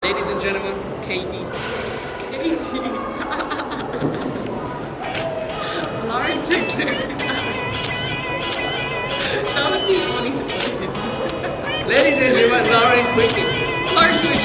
Ladies and gentlemen, Katie. Katie. Lauren Tinkley. That would be funny to put in. Ladies and gentlemen, Lauren Quickly. Lauren Quickly.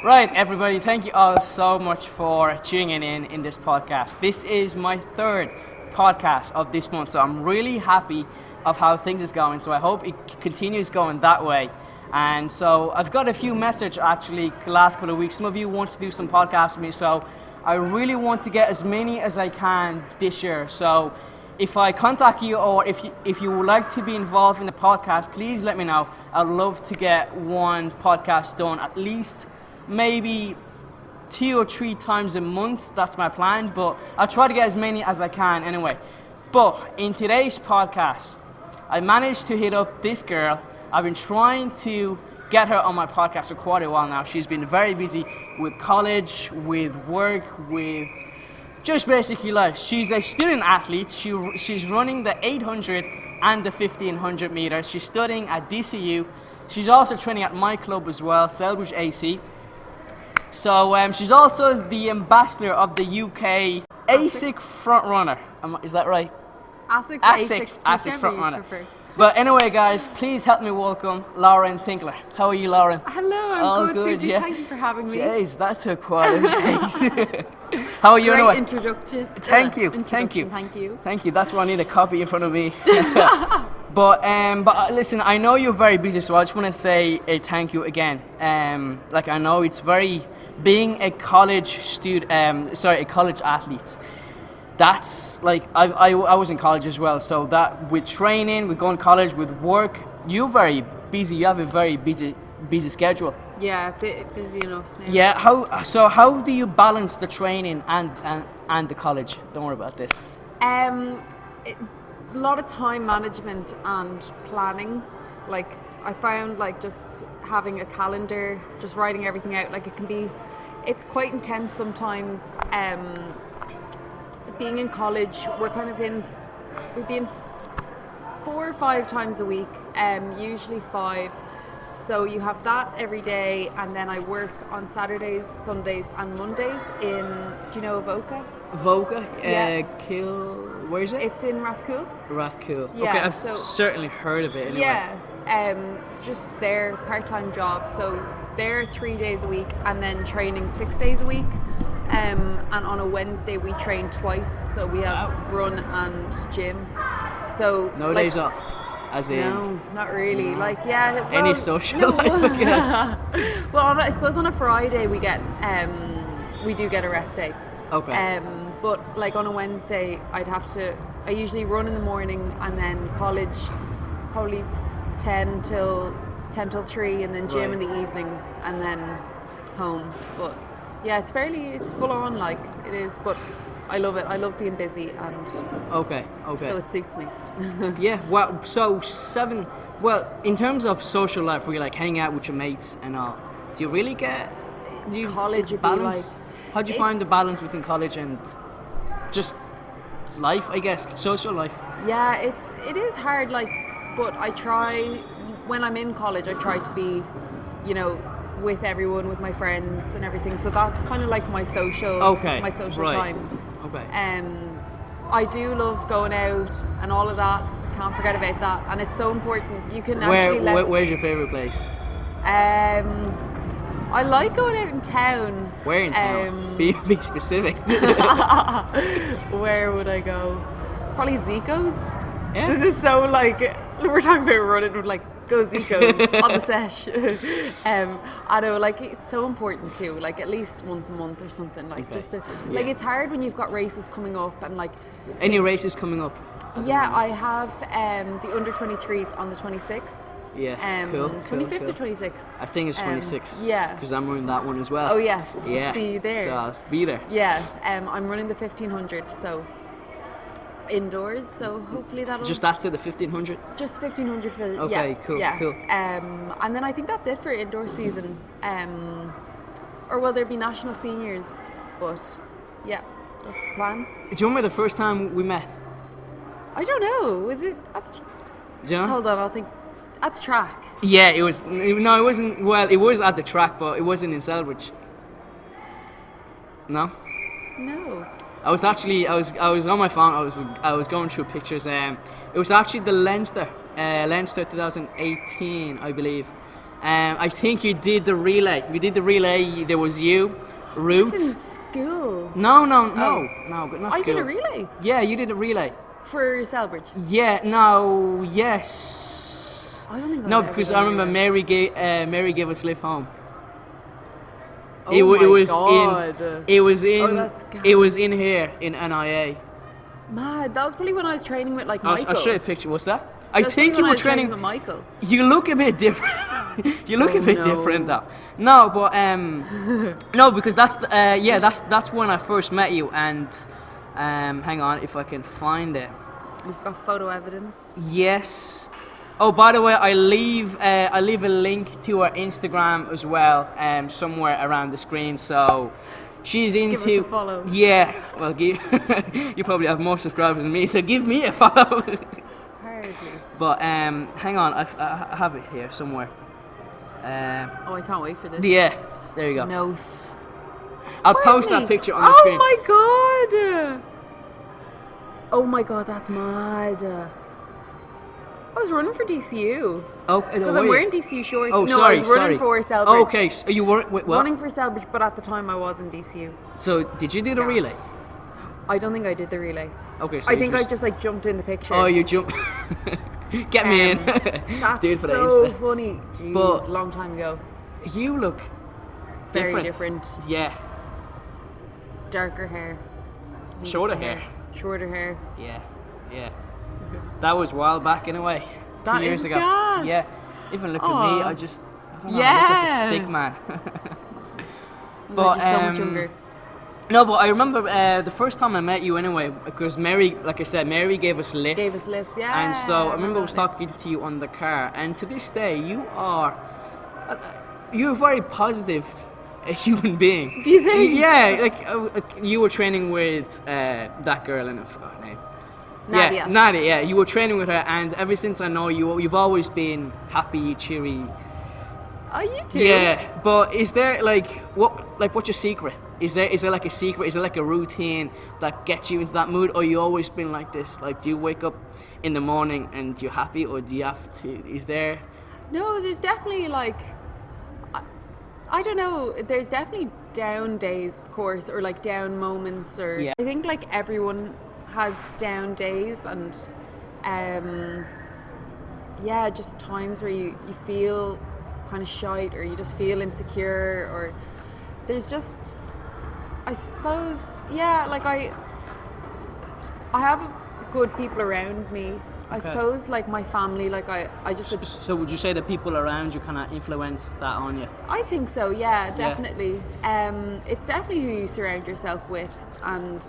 Right, everybody, thank you all so much for tuning in this podcast. This is my third podcast of this month, so I'm really happy of how things is going. So I hope it continues going that way. And so I've got a few messages actually the last couple of weeks. Some of you want to do some podcasts with me, so I really want to get as many as I can this year. So if I contact you or if you would like to be involved in the podcast, please let me know. I'd love to get one podcast done at least maybe 2 or 3 times a month. That's my plan, but I'll try to get as many as I can anyway. But in today's podcast, I managed to hit up this girl. I've been trying to get her on my podcast for quite a while now. She's been very busy with college, with work, with just basically life. She's a student athlete. She's running the 800 and the 1500 meters. She's studying at DCU. She's also training at my club as well, Selbridge AC. So she's also the ambassador of the UK ASIC frontrunner. Is that right? ASICS frontrunner. But anyway, guys, please help me welcome Lauren Tinkley. How are you, Lauren? Hello, I'm good. Yeah. Thank you for having me. Jeez, that took quite a pace. How are you Great anyway? Introduction. Thank you. Thank you. Thank you. That's why I need a copy in front of me. But listen, I know you're very busy, so I just want to say a thank you again. I know it's being a college a college athlete. That's like I was in college as well, so that with training, with going to college, with work, you're very busy. You have a very busy schedule. Yeah, a bit busy enough now. Yeah. How do you balance the training and the college? Don't worry about this. A lot of time management and planning. Like I found just having a calendar, just writing everything out. It's quite intense sometimes. Being in college, we've been 4 or 5 times a week, usually 5. So you have that every day, and then I work on Saturdays, Sundays, and Mondays in. Do you know Avoca? Avoca, yeah. Where is it? It's in Rathcoole. Rathcoole. Yeah, okay, I've certainly heard of it. Anyway. Yeah, just their part-time job. So they're 3 days a week, and then training 6 days a week. And on a Wednesday we train twice, so we have run and gym. So no days off, as in? No, not really. No. Any social life, I guess. Well, I suppose on a Friday we do get a rest day. Okay. But on a Wednesday, I usually run in the morning, and then college probably 10 till 3, and then gym in the evening, and then home. But yeah, it's full on, it is, but I love it. I love being busy, and okay. So it suits me. Yeah, well, in terms of social life, where you hang out with your mates and all, do you really college would balance? How do you find the balance between college and just life, I guess, social life? Yeah, it is hard, but I try, when I'm in college, I try to be, with everyone, with my friends and everything. So that's kind of my social time. Okay. I do love going out and all of that. Can't forget about that, and it's so important. You can Where's your favorite place? I like going out in town. Where in town? Be specific. Where would I go? Probably Zico's. Yeah. This is so we're talking about running with go Zico's on the set. I know, it's so important too. At least once a month or something. Just to it's hard when you've got races coming up and Any races coming up? Yeah, I have the under 23s on the 26th. Yeah, cool. 25th or 26th? I think it's 26th. Yeah. Because I'm running that one as well. Oh, yes. Yeah. See you there. So I'll be there. Yeah, I'm running the 1500, so indoors, so hopefully that'll Just that's it, the 1500. just 1500 for Okay, yeah, cool, yeah. cool. And then I think that's it for indoor season. Or will there be national seniors? But yeah, that's the plan. Do you remember the first time we met? I don't know. Was it at the, Do you know? hold on, I'll think. At the track. Yeah, it was. No, it wasn't. Well, it was at the track, but it wasn't in Selbridge. No. No. I was on my phone. I was going through pictures. It was actually the Leinster 2018, I believe. I think you did the relay. We did the relay. There was you, Ruth. This is in school. No, not I school. did a relay Yeah, you did a relay. for Selbridge. Yeah, no, yes. I don't think No, I've because ever I done a remember relay. Mary gave us lift home. Oh It my was God. it was in that's it was in here in NIA. Mad. That was probably when I was training with like Michael. I'll show you a picture. What's that? I That's think probably you when I were was training. with Michael. You look a bit different. You look Oh, a bit no. different though. No, but no, because that's when I first met you. And hang on, if I can find it. We've got photo evidence. Yes. Oh, by the way, I leave a link to her Instagram as well, somewhere around the screen. So she's into. Give us a follow. Yeah. Well, you probably have more subscribers than me, so give me a follow. Hardly. But hang on, I have it here somewhere. Oh, I can't wait for this. Yeah, there you go. No. I'll Where's post me? that picture on the screen. Oh my god! Oh my god, that's mad. I was running for DCU. Oh, Because I'm wearing DCU shorts. Oh, no, sorry, I was running sorry. for Selbridge. Oh, okay, so you weren't. Wait, what? Running for Selbridge, but at the time I was in DCU. So did you do the Yes. relay? I don't think I did the relay. Okay, so I you think I just like jumped in the picture. Oh, you jump. Get me in. That's Do it for the so Insta. funny. Jeez, But- long time ago. You look Very different. Yeah, Darker hair. I think Shorter it's the hair. Shorter hair. yeah, yeah. That was a while back in a way. That 2 years is ago. gas. Yeah. Even look at me, Aw. I don't know, I look like a Yeah. stick man. Oh, But, you're so much younger. No, but I remember the first time I met you anyway, because Mary, like I said, Mary gave us lifts. Gave us lifts, yeah. And so I remember I was that. talking to you on the car, and to this day, you're a very positive human being. Do you think? Yeah, like you were training with that girl in her name. Nadia. Yeah, Nadia. Yeah, you were training with her, and ever since I know you, you've always been happy, cheery. Oh, you too. Yeah, but is there what's your secret? Is there like a secret? Is there like a routine that gets you into that mood, or you always been like this? Like, do you wake up in the morning and you're happy, or do you have to? Is there? No, there's definitely like, I don't know. There's definitely down days, of course, or like down moments, or Yeah. I think like everyone has down days, and yeah, just times where you feel kind of shite, or you just feel insecure, or there's just, I suppose, yeah, like I have good people around me. I Okay. suppose like my family, like I just So would you say that people around you kind of influence that on you? I think so, yeah, definitely. It's definitely who you surround yourself with, and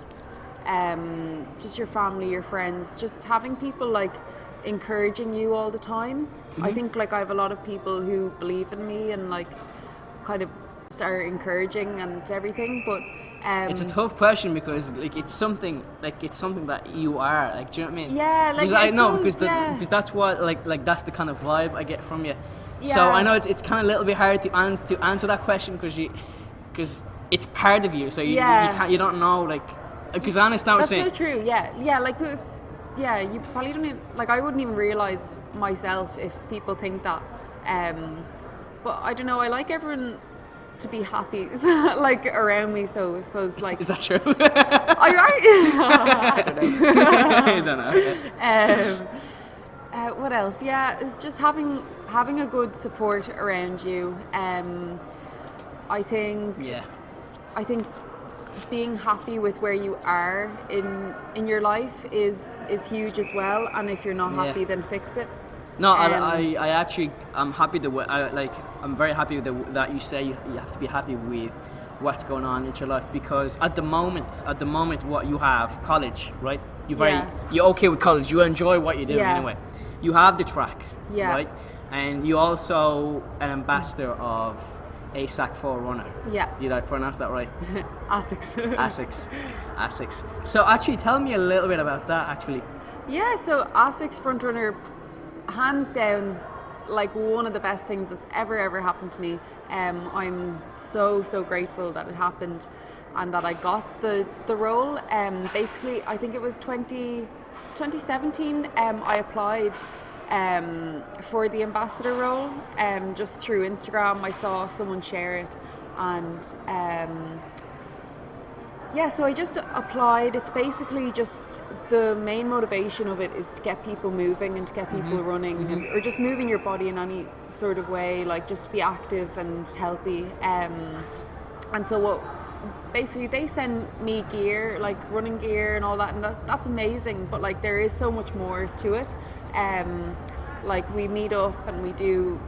just your family, your friends, just having people like encouraging you all the time. I think like I have a lot of people who believe in me and like kind of start encouraging and everything, but It's a tough question because like it's something that you are, like, do you know what I mean? Yeah, like, because I I know suppose, yeah. because that's what like that's the kind of vibe I get from you. So Yeah. I know it's kind of a little bit hard to answer that question because it's part of you. So you don't know, like, because I understand what that's you're so saying. true. Yeah, like you probably don't even, like, I wouldn't even realize myself if people think that. But I don't know. I like everyone to be happy, like, around me. So I suppose, like, Is that true? are you right? I don't know. I don't know. What else? Yeah, just having a good support around you. I think being happy with where you are in your life is huge as well. And if you're not Yeah. happy, then fix it. No, I actually, I'm happy I'm very happy that you say you have to be happy with what's going on in your life, because at the moment what you have, college, right? you're okay with college. You enjoy what you're doing anyway. You have the track, right? And you also an ambassador of ASAC Forerunner. Yeah. Did I pronounce that right? ASICS. So actually, tell me a little bit about that. Actually. Yeah. So ASICS Frontrunner, hands down, like one of the best things that's ever happened to me. I'm so grateful that it happened and that I got the role. Basically, I think it was 2017. I applied for the ambassador role just through Instagram. I saw someone share it, and so I just applied. It's basically just the main motivation of it is to get people moving and to get people running or just moving your body in any sort of way, like just to be active and healthy. And so what basically they send me gear, like running gear and all that, and that's amazing, but like there is so much more to it. Like we meet up and we do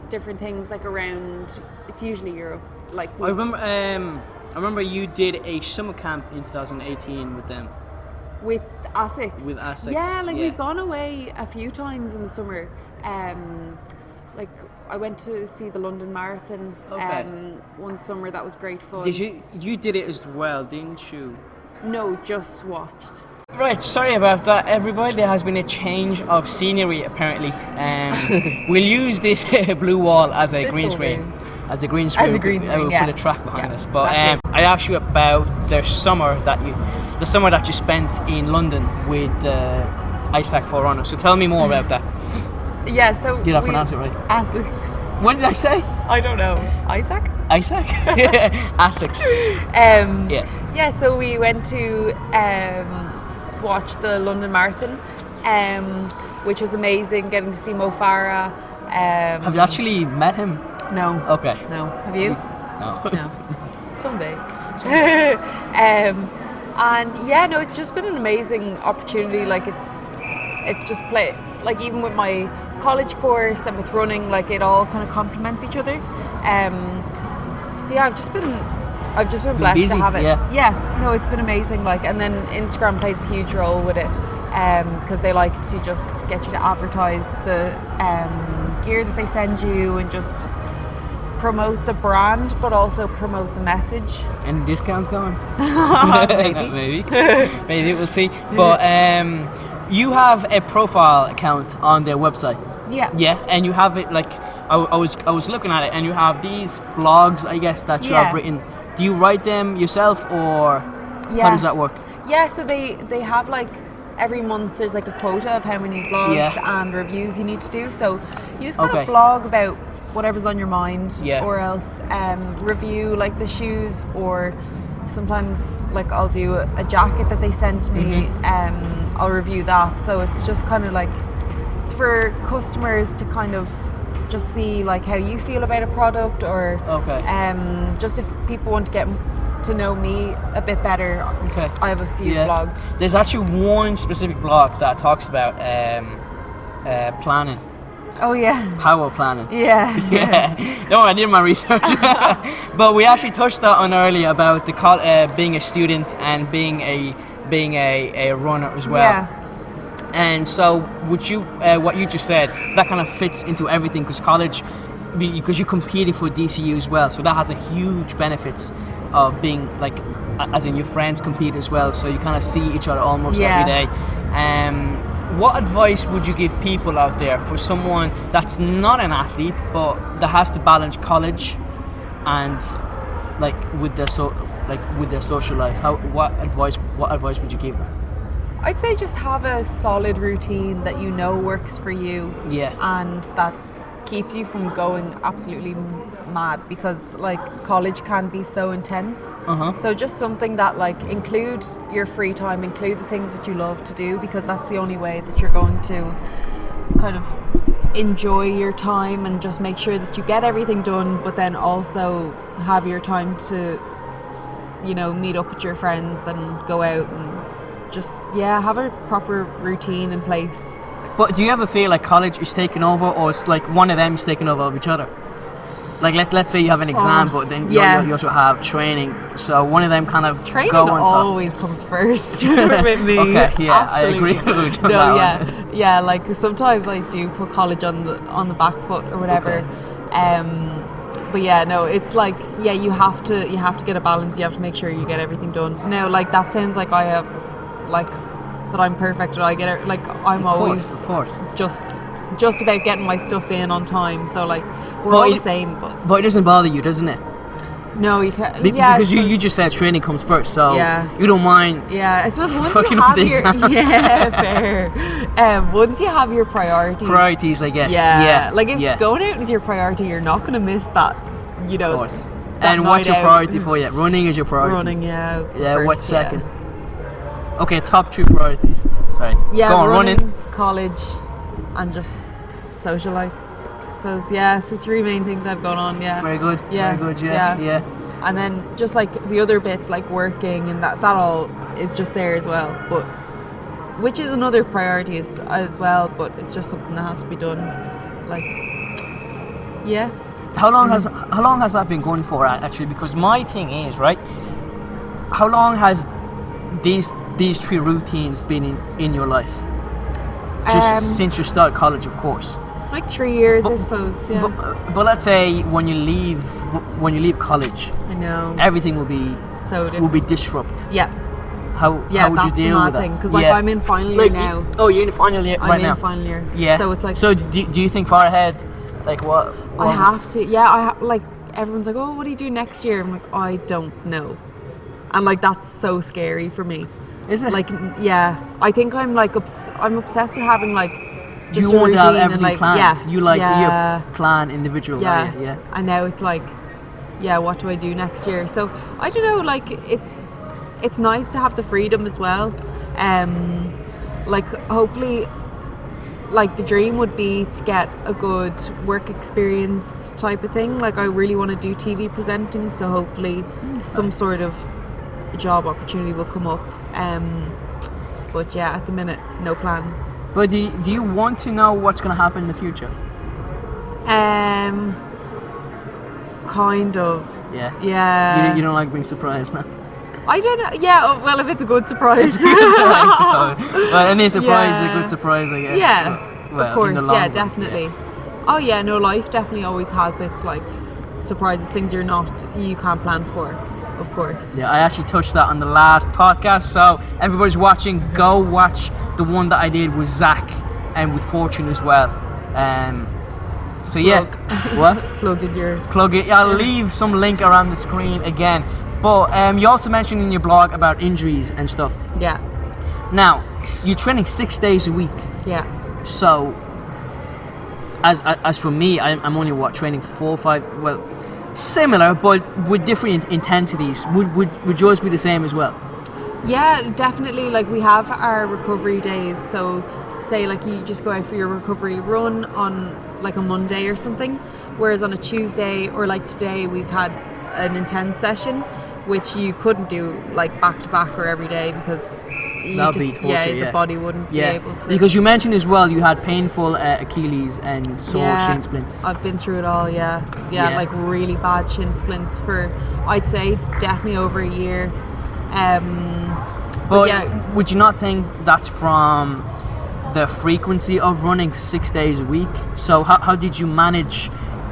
different things like around, it's usually Europe. Like I remember you did a summer camp in 2018 with them. With ASICS. With ASICS. Yeah, we've gone away a few times in the summer. Like I went to see the London Marathon one summer. That was great fun. Did you did it as well, didn't you? No, just watched. Right, sorry about that, everybody. There has been a change of scenery apparently. We'll use this blue wall as a green screen. As a green screen, we'll put a track behind us. But exactly. I asked you about the summer that you spent in London with ASAC Forerunner. So tell me more about that. Yeah, so did I pronounce it right? ASICS. What did I say? I don't know. Isaac? ASICS. Yeah, so we went to watch the London Marathon, which was amazing, getting to see Mo Farah. Have you actually met him? No. Okay. No. Have you? No. No. Someday. And yeah, no, it's just been an amazing opportunity. Like it's just like even with my college course and with running, like it all kind of complements each other. So yeah, I've just been blessed busy, to have it. Yeah. No, it's been amazing. Like, and then Instagram plays a huge role with it, because they like to just get you to advertise the gear that they send you and just promote the brand, but also promote the message. Any discounts going? Maybe. Maybe we'll see. But you have a profile account on their website. Yeah, and you have it like I was looking at it, and you have these blogs, I guess, that you have written. Do you write them yourself, or how does that work? Yeah, so they have like every month there's like a quota of how many blogs and reviews you need to do. So you just kind of blog about whatever's on your mind, or else review like the shoes, or sometimes like I'll do a jacket that they sent me, I'll review that. So it's just kind of like, it's for customers to kind of just see like how you feel about a product, or just if people want to get to know me a bit better. I have a few blogs. There's actually one specific blog that talks about planning. Oh yeah. Power planning. Yeah. No, I did my research. But we actually touched that on earlier about the being a student and being a runner as well. Yeah. And so, would you what you just said, that kind of fits into everything, because college, because you're competing for DCU as well, so that has a huge benefits of being like, as in your friends compete as well, so you kind of see each other almost every day. What advice would you give people out there for someone that's not an athlete but that has to balance college and like with their social life? What advice would you give them? I'd say just have a solid routine that you know works for you, and that keeps you from going absolutely mad, because like college can be so intense. So just something that like include your free time, include the things that you love to do, because that's the only way that you're going to kind of enjoy your time, and just make sure that you get everything done, but then also have your time to, meet up with your friends and go out and just have a proper routine in place. But do you ever feel like college is taking over, or it's like one of them is taking over of each other? Like let's say you have an exam, but then you also have training. So one of them kind of training go on top. always comes first with me. Okay, yeah, Absolutely. I agree with you on No, that yeah, one. yeah. Like sometimes I do put college on the back foot or whatever. But yeah, no, it's like you have to get a balance. You have to make sure you get everything done. Now, like that sounds like I have like that I'm perfect. I get it. Like I'm always Of course. just about getting my stuff in on time. So like we're all the same. But it doesn't bother you, doesn't it? No, you can't. Because you just said training comes first, so you don't mind. Yeah, I suppose once fucking you up have the your exam. fair. Once you have your priorities, I guess. Yeah. Like if going out is your priority, you're not going to miss that. You know. Of course. And what's your priority for you? Running is your priority. Running, yeah. Yeah. First, What's second? Okay, top 3 priorities. Sorry. Yeah, go on, running, college, and just social life. I suppose. Yeah, so 3 main things I've gone on. Yeah. Very good. Yeah. Very good. Yeah. And then just like the other bits, like working and that all is just there as well. But which is another priority as well. But it's just something that has to be done. Like, yeah. How long has that been going for actually? Because my thing is, right, how long has these 3 routines been in your life? Just since you started college, of course. Like 3 years, I suppose. Yeah. But let's say when you leave college, I know everything will be so different. will be disrupted. Yeah. How would you deal with that? Because like I'm in final year now. You're in final year right now. I'm in final year. Yeah. So it's like. So do you think far ahead? Like what? I have to. Yeah. like everyone's like, oh, what do you do next year? I'm like, I don't know, and like that's so scary for me. Is it? Like yeah, I think I'm like I'm obsessed with having like. Just you want to have everything like, planned. Yeah, you like your plan individual. Yeah. And now it's like, what do I do next year? So I don't know. Like it's nice to have the freedom as well. Like hopefully, like the dream would be to get a good work experience type of thing. Like I really want to do TV presenting. So hopefully, some sort of job opportunity will come up. But yeah, at the minute, no plan. But do you want to know what's going to happen in the future? Kind of. Yeah. Yeah. You don't like being surprised, no? I don't know. Yeah. Well, if it's a good surprise. Well, any surprise is a good surprise, I guess. Yeah. Well, of course. Yeah. run, Definitely. Yeah. Oh yeah. No. Life definitely always has its like surprises, things you can't plan for. Of course. Yeah, I actually touched that on the last podcast. So everybody's watching, go watch the one that I did with Zach and with Fortune as well. So yeah, what? Plug it. I'll leave some link around the screen again. But you also mentioned in your blog about injuries and stuff. Yeah. Now you're training 6 days a week. Yeah. So as for me, I'm only training 4 or 5. Well. Similar, but with different intensities. Would yours be the same as well? Yeah, definitely. Like we have our recovery days. So say like you just go out for your recovery run on like a Monday or something, whereas on a Tuesday or like today we've had an intense session, which you couldn't do like back to back or every day because the body wouldn't be able to. Because you mentioned as well you had painful Achilles and sore shin splints. I've been through it all. Yeah, like really bad shin splints for I'd say definitely over a year. But would you not think that's from the frequency of running 6 days a week? So how did you manage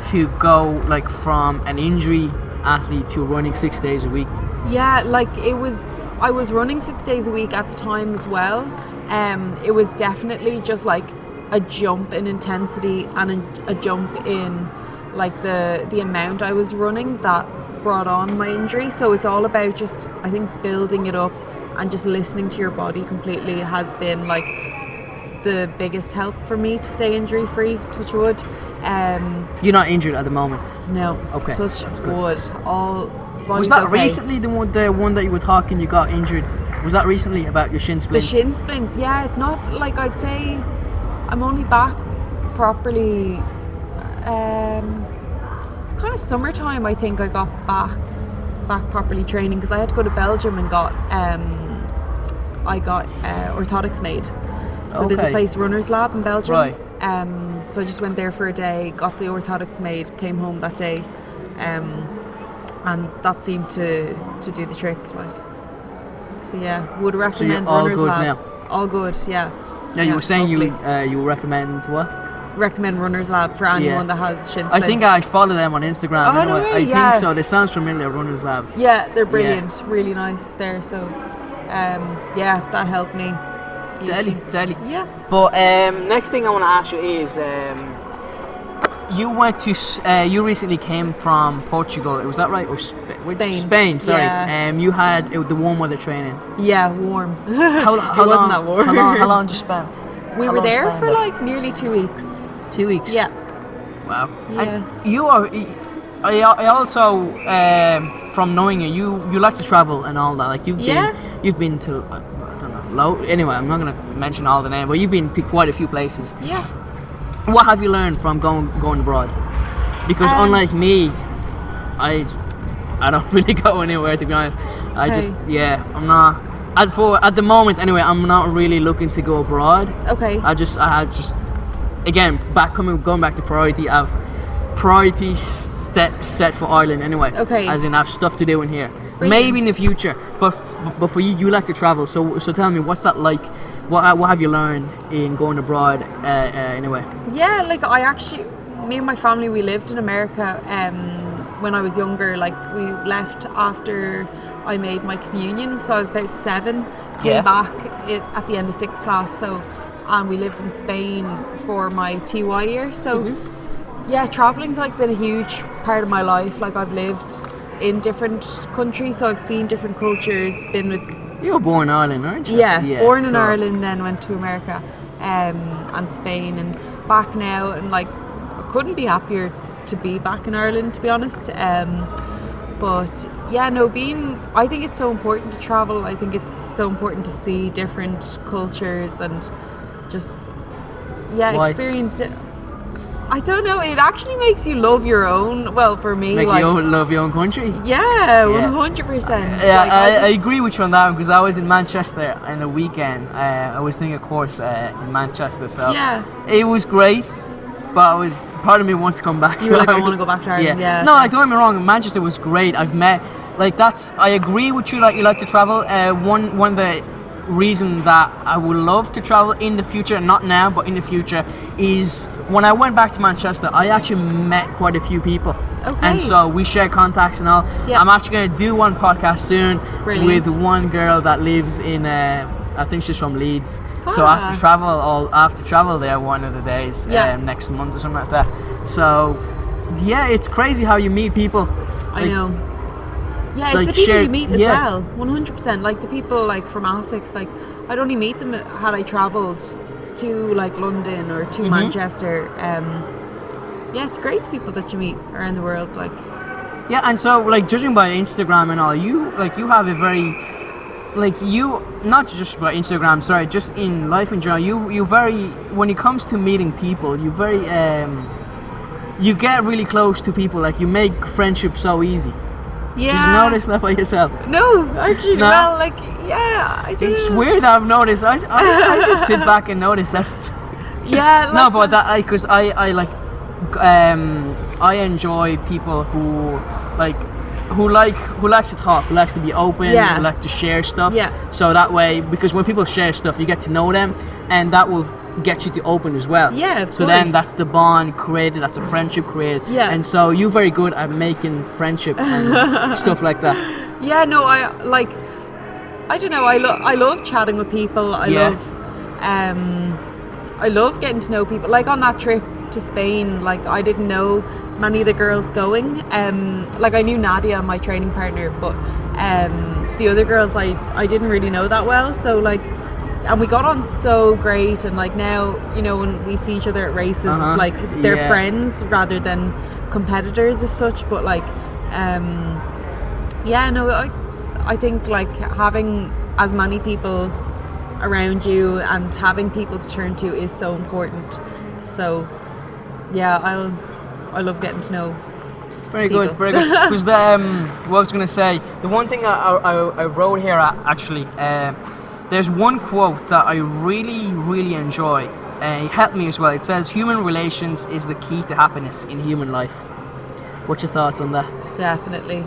to go like from an injury athlete to running 6 days a week? Yeah, like I was running 6 days a week at the time as well. It was definitely just like a jump in intensity and a jump in like the amount I was running that brought on my injury. So it's all about just, I think, building it up and just listening to your body completely has been like the biggest help for me to stay injury free, touch wood. You're not injured at the moment? No. Okay. Touch wood. All was that recently the one that you were talking you got injured? Was that recently about your shin splints? The shin splints, yeah. It's not like I'd say I'm only back properly. It's kind of summertime. I think I got back properly training because I had to go to Belgium and I got orthotics made. So there's a place, Runners Lab in Belgium. Right. So I just went there for a day, got the orthotics made, came home that day. and that seemed to do the trick. Like, so yeah, would So recommend you're all Runners good Lab. now. All good, yeah. Yeah, you were saying hopefully. you recommend what? Recommend Runners Lab for anyone Yeah. that has shin I splints. think I follow them on Instagram. Oh, no anyway. way, I yeah. think so. They sounds familiar, Runners Lab. Yeah, they're brilliant. Really nice there. So, yeah, that helped me. hugely. Deadly. Yeah. But next thing I want to ask you is, you went to you recently came from Portugal. Was that right? Or Spain. Spain. Sorry. Yeah. You had the warm weather training. Yeah, warm. How It wasn't that warm. How long did you spend? We How were long there spent for there? like nearly 2 weeks. 2 weeks. Yeah. Wow. Yeah. And you are. I also from knowing you like to travel and all that. Like you've been to I don't know. Anyway, I'm not gonna mention all the names, but you've been to quite a few places. Yeah. What have you learned from going abroad? Because unlike me, I don't really go anywhere, to be honest. I just I'm not at the moment anyway. I'm not really looking to go abroad. Okay. I had again going back to priority. I've priorities set for Ireland anyway. Okay. As in, I have stuff to do in here. Brilliant. Maybe in the future, but for you like to travel. So tell me, what's that like? What have you learned in going abroad anyway? Yeah, like me and my family, we lived in America when I was younger. Like we left after I made my communion, so I was about 7. Came back at the end of 6th class. So, and we lived in Spain for my TY year. So, yeah, traveling's like been a huge part of my life. Like I've lived in different countries, so I've seen different cultures. Been with You were born in Ireland, aren't you? yeah, born in cool. Ireland, then went to America and Spain, and back now, and like I couldn't be happier to be back in Ireland, to be honest. But yeah, no, I think it's so important to travel. I think it's so important to see different cultures and just Why? experience it. I don't know, it actually makes you love your own, well, for me, Make like, you love your own country. yeah, 100%. Yeah, Like, I agree with you on that, because I was in Manchester in the weekend. I was doing a course in Manchester, so Yeah. it was great. But part of me wants to come back. You were like, I want to go back to Ireland, yeah. No, like, don't get me wrong. Manchester was great. I've met, like, I agree with you. Like, you like to travel. One of the reason that I would love to travel in the future, not now, but in the future, is when I went back to Manchester, I actually met quite a few people. Okay. And so we share contacts and all. Yeah. I'm actually going to do one podcast soon. Brilliant. With one girl that lives in I think she's from Leeds. So I have to travel there one of the days next month or something like that. So yeah, it's crazy how you meet people. I know. Yeah, it's like the people shared- you meet as yeah. well, 100%. Like the people like from Essex, like I'd only meet them had I travelled to like London or to Manchester. Yeah, it's great, the people that you meet around the world. Like, Yeah, and so like judging by Instagram and all, you have a very not just by Instagram, sorry, just in life in general, you very, when it comes to meeting people, you very you get really close to people. Like you make friendship so easy. yeah. Did you notice that by yourself? No, actually, No? well, like, yeah, I do. It's weird. I've noticed. I just sit back and notice everything. Yeah, like, No, but that because I like I enjoy people who likes to talk, who likes to be open, Yeah. who likes to share stuff. Yeah. So that way, because when people share stuff, you get to know them, and that will get you to open as well. Yeah, of So then course. that's the bond created, that's a friendship created. Yeah. And so you're very good at making friendship and stuff like that. yeah, no, I don't know. I love chatting with people. I love getting to know people. Like on that trip to Spain, like I didn't know many of the girls going. Like I knew Nadia, my training partner, but the other girls I didn't really know that well. So like, and we got on so great. And like now, you know, when we see each other at races, it's like they're Yeah. friends rather than competitors as such. But like, yeah, no, I think like having as many people around you and having people to turn to is so important. So yeah, I love getting to know Very people. good, very good. Because what I was going to say, the one thing I wrote here actually, there's one quote that I really, really enjoy. It helped me as well. It says, "Human relations is the key to happiness in human life." What's your thoughts on that? Definitely.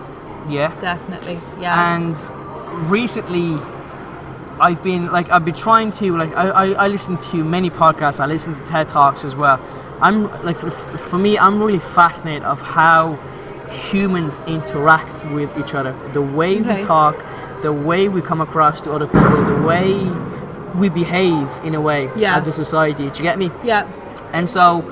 Yeah. Definitely. Yeah. And recently, I've been trying to I listen to many podcasts. I listen to TED Talks as well. I'm like for me, I'm really fascinated of how humans interact with each other. The way we talk, the way we come across to other people, the way we behave in a way as a society. Do you get me? Yeah. And so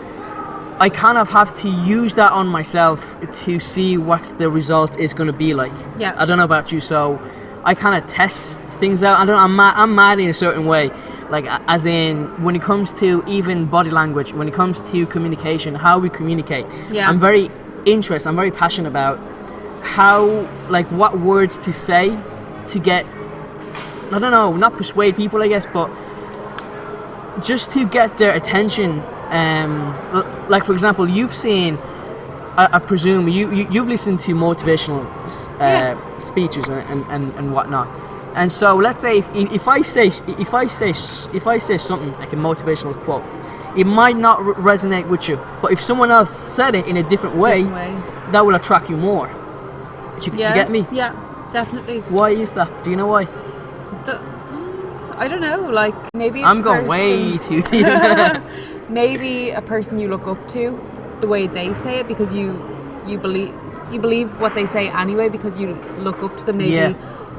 I kind of have to use that on myself to see what the result is going to be like. Yeah. I don't know about you, so I kind of test things out. I'm mad in a certain way, like as in when it comes to even body language, when it comes to communication, how we communicate. Yeah. I'm very interested. I'm very passionate about how, like, what words to say to get, I don't know, not persuade people, I guess, but just to get their attention. Like for example, you've seen, I presume you've listened to motivational speeches and whatnot. And so let's say if I say something like a motivational quote, it might not resonate with you, but if someone else said it in a different way, that will attract you more. Do you get me? Yeah, definitely. Why is that? Do you know why? I don't know, like maybe I'm going way too deep. Maybe a person you look up to, the way they say it, because you believe what they say anyway, because you look up to them, maybe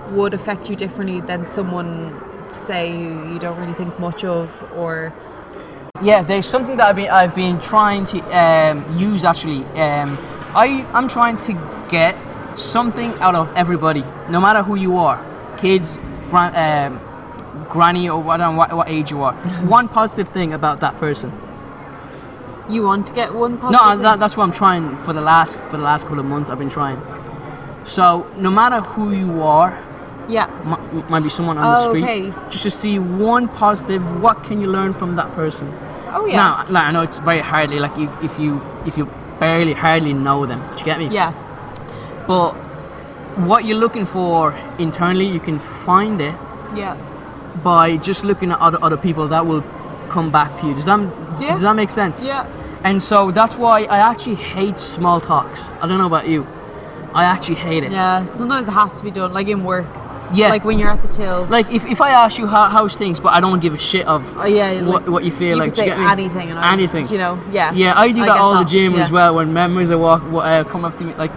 would affect you differently than someone, say, who you don't really think much of, or... Yeah, there's something that I've been trying to use actually. I'm trying to get something out of everybody, no matter who you are, kids, granny, or what age you are. One positive thing about that person. You want to get one positive thing? That's what I'm trying for the last couple of months. I've been trying. So no matter who you are, might be someone on the street, just to see one positive. What can you learn from that person? Oh yeah. Now, like, I know it's very hardly, like if you hardly know them. Do you get me? Yeah. But what you're looking for internally, you can find it. Yeah. By just looking at other people that will come back to you. Does that make sense? Yeah. And so that's why I actually hate small talks. I don't know about you. I actually hate it. Yeah. Sometimes it has to be done, like in work. Yeah. Like when you're at the till. Like if I ask you how's things, but I don't give a shit of what you feel, you like. Could say anything. And anything. You know. Yeah. Yeah, I do that all the gym as well. When members come up to me, like.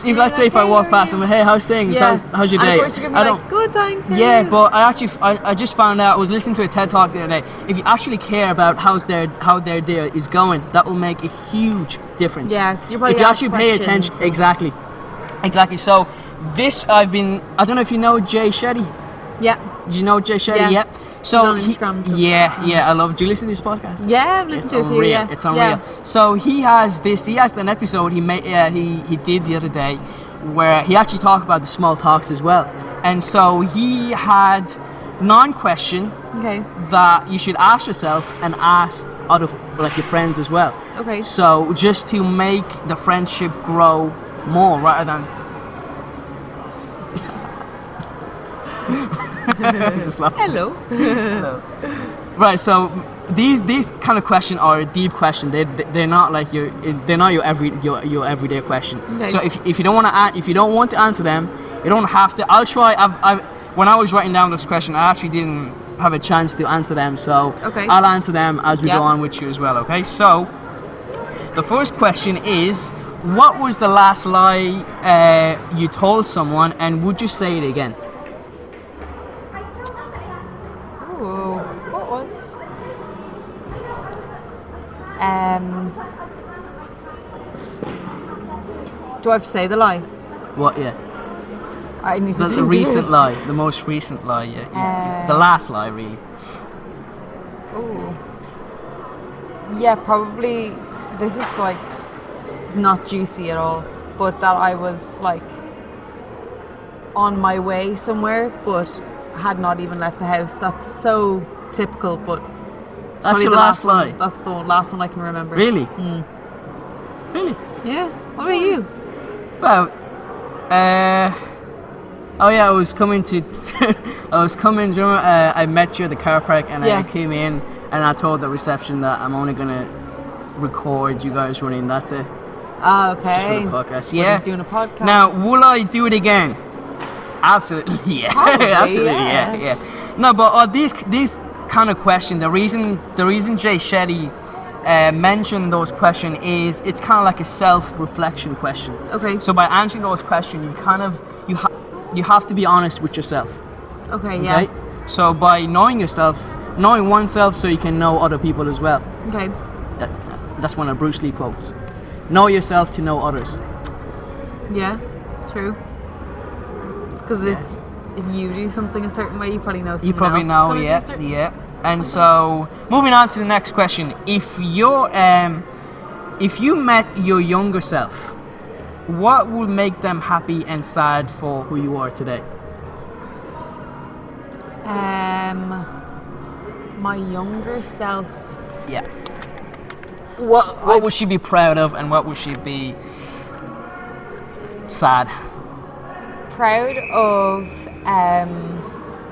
Let's say if I walk past them, hey, how's things? How's your day? And of course you're gonna be like, good, thanks. Yeah, but I just found out, I was listening to a TED Talk the other day. If you actually care about how their day is going, that will make a huge difference. Yeah, because you're probably if you actually pay attention. Exactly. So this I don't know if you know Jay Shetty. Yeah. Do you know Jay Shetty? Yeah. So he's on Instagram, I love. Do you listen to this podcast? Yeah, I've listened to a few. Yeah, it's unreal. So he has an episode he made. He did the other day, where he actually talked about the small talks as well. And so he had 9 questions that you should ask yourself and ask other, like, your friends as well. Okay. So just to make the friendship grow more rather than. Hello. Hello. Right, so these kind of questions are a deep question. They're not like your everyday question. Okay. So if you don't want to answer them, you don't have to. I'll try. When I was writing down this question, I actually didn't have a chance to answer them. So I'll answer them as we go on with you as well. Okay. So the first question is, what was the last lie you told someone, and would you say it again? What was? Do I have to say the lie? What? Yeah. I need to The recent lie, the most recent lie. Yeah. The last lie, really. Oh. Yeah, probably. This is like not juicy at all, but that I was like on my way somewhere, but had not even left the house. That's so typical, but that's your last lie. That's the last one I can remember. Really? Really? Yeah. What about you? Well, I was coming. Remember, I met you at the car park, and I came in, and I told the reception that I'm only gonna record you guys running. That's it. Ah, Just okay. for the podcast. But Yeah. he's doing a podcast. Now, will I do it again? Absolutely, yeah. Probably, Absolutely, yeah. yeah. No, but these kind of question, the reason Jay Shetty mentioned those questions is it's kind of like a self-reflection question. Okay. So by answering those questions, you have to be honest with yourself. Okay, yeah. Okay. So by knowing yourself, knowing oneself, so you can know other people as well. Okay. That's one of Bruce Lee quotes. Know yourself to know others. Yeah, true. Because if you do something a certain way, you probably know someone You probably else know, is gonna yeah, do certain yeah. And so, moving on to the next question: if you met your younger self, what would make them happy and sad for who you are today? My younger self. Yeah. What would she be proud of, and what would she be sad? Proud of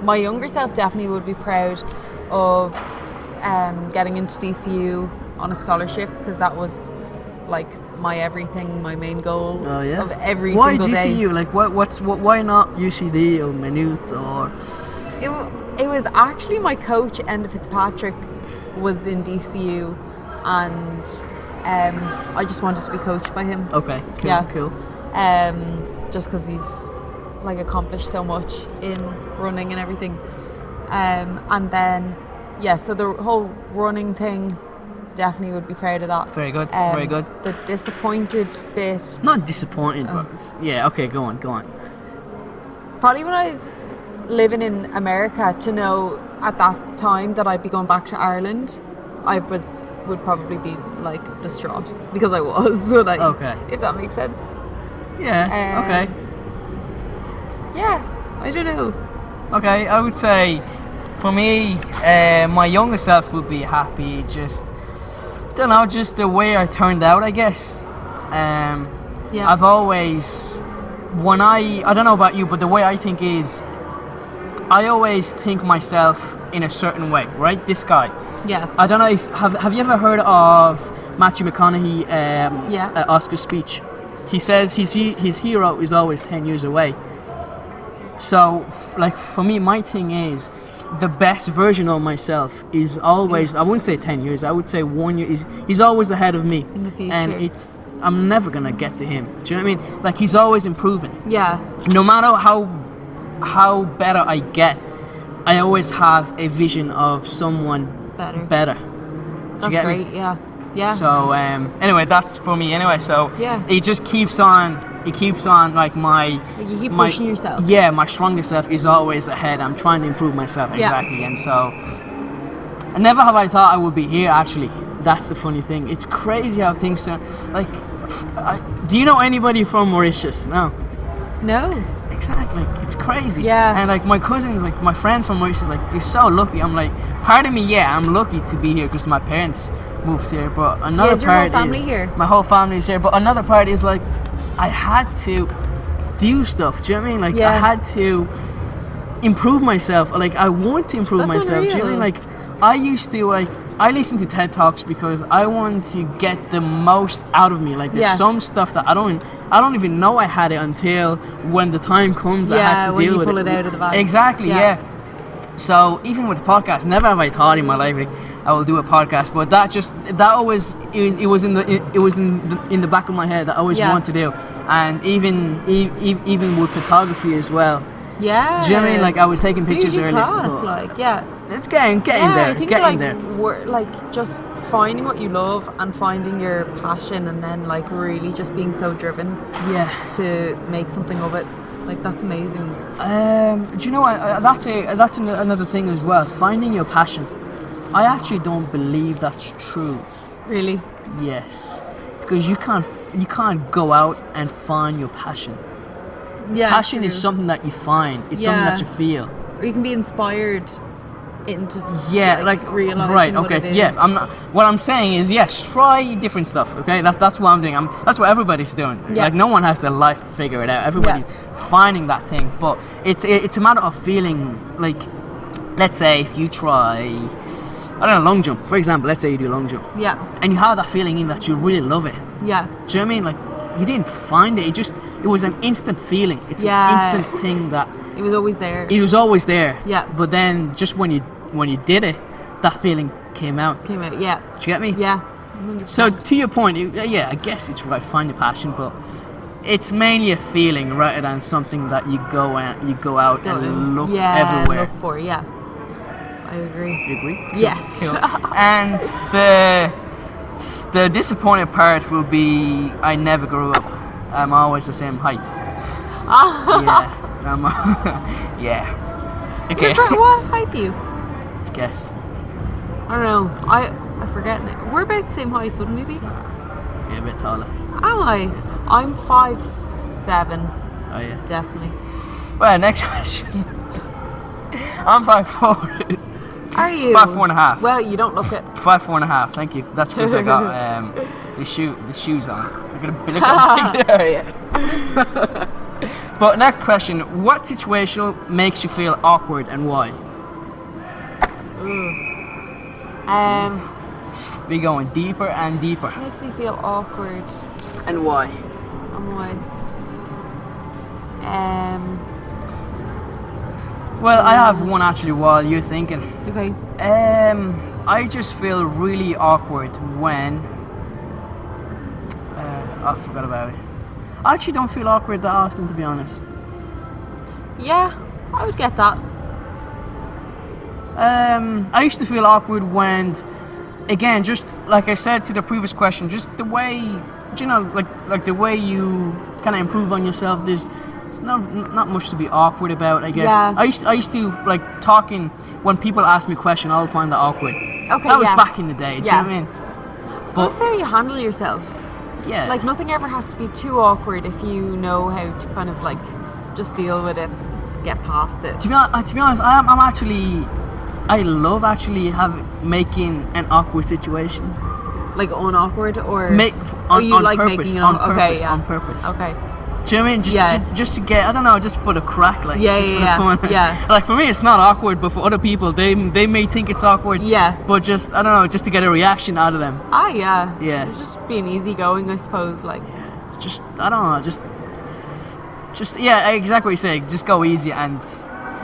my younger self definitely would be proud of getting into DCU on a scholarship, because that was like my everything, my main goal of every single day. Why DCU? Like why not UCD or Maynooth or? It was actually my coach, Enda Fitzpatrick, was in DCU, and I just wanted to be coached by him. Okay, cool, Yeah. cool. Just because he's like accomplished so much in running and everything. And then, so the whole running thing, definitely would be proud of that. Very good, very good. The disappointed bit, Not disappointed, but yeah, okay, go on. probably when I was living in America, to know at that time that I'd be going back to Ireland, I would probably be like distraught, because I was. So like, Okay. if that makes sense. Yeah, okay. Yeah, I don't know. Okay, I would say for me, my younger self would be happy. Just the way I turned out, I guess. Yeah. I've always, I don't know about you, but the way I think is, I always think myself in a certain way, right? This guy. Yeah. I don't know if have you ever heard of Matthew McConaughey Oscar speech? He says his hero is always 10 years away. So, like, for me, my thing is, the best version of myself is always, I wouldn't say 10 years, I would say 1 year, he's always ahead of me. In the future. And I'm never gonna get to him. Do you know what I mean? Like, he's always improving. Yeah. No matter how better I get, I always have a vision of someone better. Do you That's get me? great, yeah. Yeah. So anyway, that's for me anyway. So Yeah. it just keeps on. It keeps on, like you keep pushing yourself. Yeah, my stronger self is always ahead. I'm trying to improve myself, exactly. And so, never have I thought I would be here. Actually, that's the funny thing. It's crazy how things are. Like, do you know anybody from Mauritius? No. No. Exactly, it's crazy. Yeah. And like my cousins, like my friends from Mauritius, like they're so lucky. I'm like, part of me, I'm lucky to be here because my parents moved here. But another is your part whole family is here? My whole family is here. But another part is like, I had to do stuff. Do you know what I mean? Like I had to improve myself. Like I want to improve That's myself. Do you know what I mean? unreal. Like I used to I listen to TED Talks because I want to get the most out of me. Like there's some stuff that I don't even know I had it until when the time comes I had to when deal you with pull it. it out of the bag. Exactly, yeah. So even with the podcast, never have I thought in my life like, I will do a podcast, but that always it was in the back of my head that I always want to do, and even with photography as well. Yeah. Do you know what I mean? Like I was taking pictures earlier. Class, It's getting there. I think getting there. we're like just finding what you love and finding your passion, and then like really just being so driven to make something of it. Like that's amazing. Do you know what? That's another thing as well. Finding your passion. I actually don't believe that's true. Really? Yes, because you can't go out and find your passion. Yeah. Passion true. is something that you find. It's something that you feel. Or you can be inspired into realizing what it is. Yeah. What I'm saying is try different stuff. Okay, that's what I'm doing. That's what everybody's doing. Yeah. Like no one has their life figured out. Everybody's finding that thing. But it's a matter of feeling. Like, let's say if you try, I don't know, long jump, for example. Let's say you do long jump. Yeah. And you have that feeling in that you really love it. Yeah. Do you know what I mean? Like, you didn't find it. It was an instant feeling. It's Yeah. an instant thing that It was always there. it was always there. Yeah. But then just when you did it, that feeling came out. Came out. Yeah. Do you get me? Yeah. 100%. So to your point, yeah, I guess it's right. Find your passion, but it's mainly a feeling rather than something that you go out and look everywhere. Look for. Yeah. I agree. You agree? Yes. Cool. And the disappointing part will be I never grew up. I'm always the same height. Yeah. Yeah. Okay. What height are you? Guess. I don't know. I forget now. We're about the same height, wouldn't we be? Yeah, a bit taller. Am I? I'm 5'7". Oh yeah. Definitely. Well, next question. I'm 5'4". Are you? 5'4.5". Well, you don't look it. 5'4.5". Thank you. That's because I got the shoes on. I'm gonna look at the picture. Yeah. But next question: what situation makes you feel awkward and why? We're going deeper and deeper. Makes me feel awkward. And why? And why? Well, I have one actually while you're thinking. Okay. I just feel really awkward when I forgot about it. I actually don't feel awkward that often, to be honest. Yeah, I would get that. I used to feel awkward when, again, just like I said to the previous question, just the way, like the way you kind of improve on yourself. There's not much to be awkward about, I guess. Yeah. I used to like talking when people ask me a question. I'll find that awkward. Okay. That was back in the day. Do you know what I mean? I suppose that's how you handle yourself. Yeah. Like nothing ever has to be too awkward if you know how to kind of like just deal with it, get past it. To be honest, I love actually making an awkward situation. Like unawkward or On like purpose, making it on okay, purpose, yeah. on purpose. Okay. Do you know what I mean? Just to get, I don't know, just for the crack, like just for the fun. Yeah. Like for me, it's not awkward, but for other people, they may think it's awkward. Yeah. But just I don't know, just to get a reaction out of them. Yeah. Yeah. It's just being easygoing, I suppose. Like. Just I don't know, just yeah, exactly what you say. Just go easy and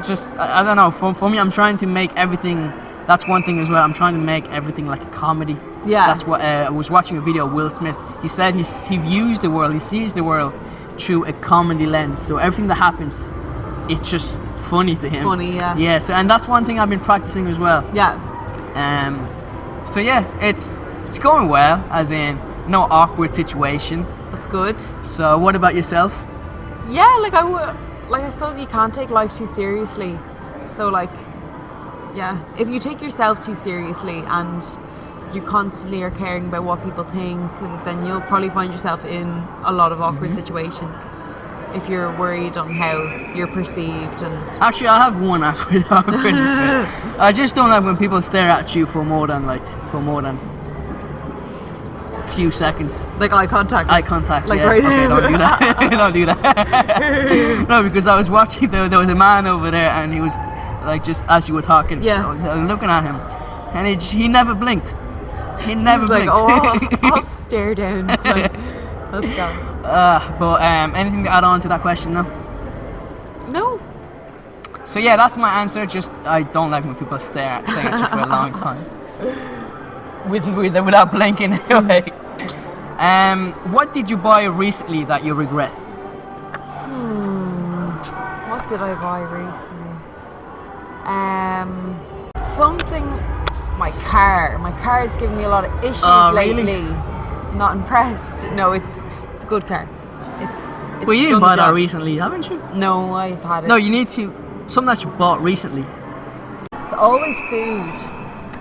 just I don't know. For me, I'm trying to make everything. That's one thing as well. I'm trying to make everything like a comedy. Yeah. That's what I was watching a video of Will Smith. He said he views the world, he sees the world through a comedy lens. So everything that happens, it's just funny to him. Funny, yeah. Yeah. So and that's one thing I've been practicing as well. Yeah. So yeah, it's going well. As in, no awkward situation. That's good. So what about yourself? Yeah, like I suppose you can't take life too seriously. So like, yeah, if you take yourself too seriously and you constantly are caring about what people think, then you'll probably find yourself in a lot of awkward situations if you're worried on how you're perceived. And actually, I have one awkward I just don't like when people stare at you for more than a few seconds. like eye contact. Eye contact. Like yeah. right Okay, don't do that. Don't do that. No, because I was watching. There was a man over there, and he was like just as you were talking. Yeah. So I was looking at him, and he never blinked. He never Like, blinked. I'll stare down. Like, let's go. But anything to add on to that question? No. So yeah, that's my answer. Just I don't like when people stare at you for a long time, without blinking. Anyway, what did you buy recently that you regret? What did I buy recently? Something. My car is giving me a lot of issues lately. Really? Not impressed. No, it's a good car. It's Well, you done didn't buy the that job. recently, haven't you? No, I've had it. No, you need to. Something that you bought recently. It's always food.